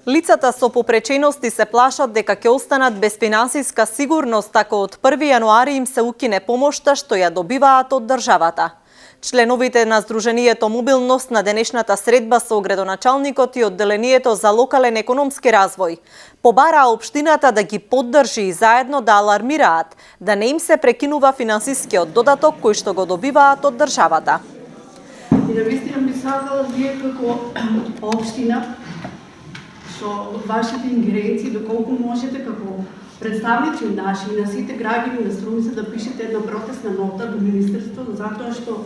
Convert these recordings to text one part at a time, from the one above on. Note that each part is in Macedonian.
Лицата со попречености се плашат дека ќе останат без финансиска сигурност ако од 1 јануари им се укине помошта што ја добиваат од државата. Членовите на Сдруженијето Мобилност на денешната средба со градоначалникот и одделението за локален економски развој побараа општината да ги поддржи и заедно да алармираат да не им се прекинува финансискиот додаток кој што го добиваат од државата. И да вистина би сакала вие како општина со вашите ингеренции, доколку можете како представници наши и на сите граѓани на Струмица да пишете една протестна нота до Министерството, затоа што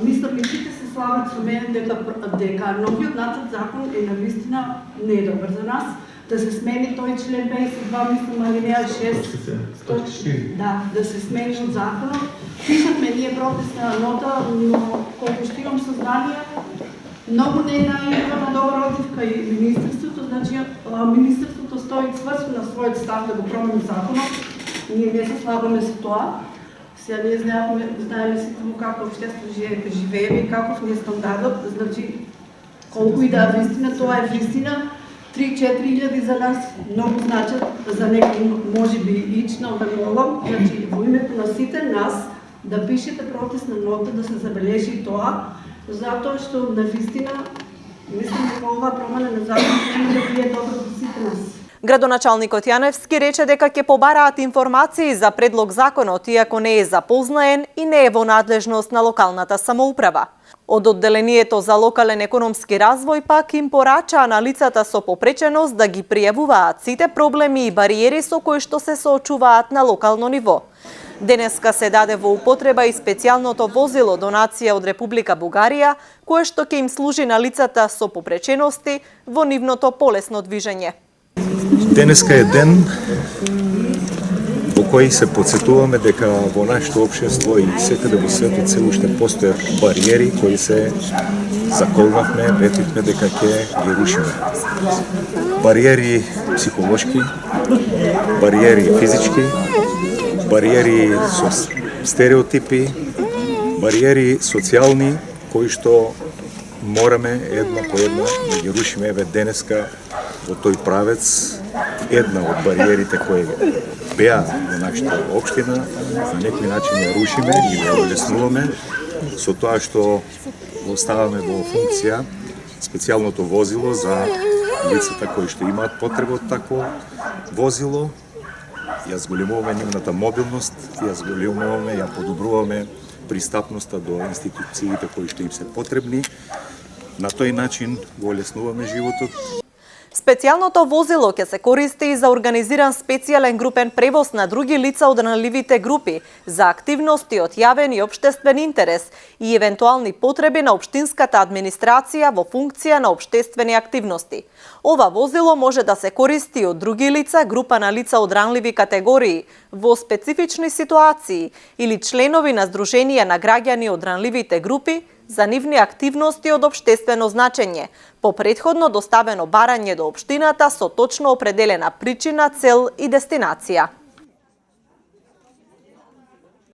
мислам и сите се слагат со мене дека новиот нацрт закон е навистина не е добар за нас, да се смени тој член 52, мислам алинеја 6, да се смени од законот. Пишатме ние протестна нота, но колку што имам сознание, многу не е наивна добра одивка и Министерството, значи Министерството стои цврсто на својот став да го промени законот. Ние не се слагаме со тоа. Сега ние знаеме сите во какво општество живееме и каков не е стандардот, значи колку и да вистина, тоа е вистина. 3-4 илјади за нас многу значат, за некој можеби ично ведногам, значи во името на сите нас да пишете протестна нота, да се забележи тоа, затоа што на вистина мислам дека оваа промена на законот нема да биде добро за сите нас. Градоначалникот Јаневски рече дека ќе побараат информации за предлог законот, иако не е запознаен и не е во надлежност на локалната самоуправа. Од одделението за локален економски развој пак им порачаа на лицата со попреченост да ги пријавуваат сите проблеми и бариери со кои што се соочуваат на локално ниво. Денеска се даде во употреба и специјалното возило донација од Република Бугарија, кое што ќе им служи на лицата со попречености во нивното полесно движење. Денеска е ден во кој се подсетуваме дека во нашето општество и секаде во светот се уште постојат бариери кои се заколнавме, ветивме дека ќе ги рушиме. Бариери психолошки, бариери физички, бариери со стереотипи, бариери социјални кои што мораме една по една да ги рушиме. Еве денеска во тој правец една од бариерите кои беа во нашата општина на некој начин ја рушиме и ја олеснуваме со тоа што го ставаме во функција специјалното возило за лицата кои што имаат потреба од такво возило. Ја зголемуваме нивната мобилност, ја зголемуваме, ја подобруваме пристапноста до институциите кои што им се потребни. На тој начин го олеснуваме животот. Специјалното возило ќе се користи и за организиран специјален групен превоз на други лица од ранливите групи за активности од јавен и општествен интерес и евентуални потреби на општинската администрација во функција на општествени активности. Ова возило може да се користи од други лица, група на лица од ранливи категории, во специфични ситуации или членови на здруженија на граѓани од ранливите групи за нивни активности од општествено значење, по претходно доставено барање до општината со точно определена причина, цел и дестинација.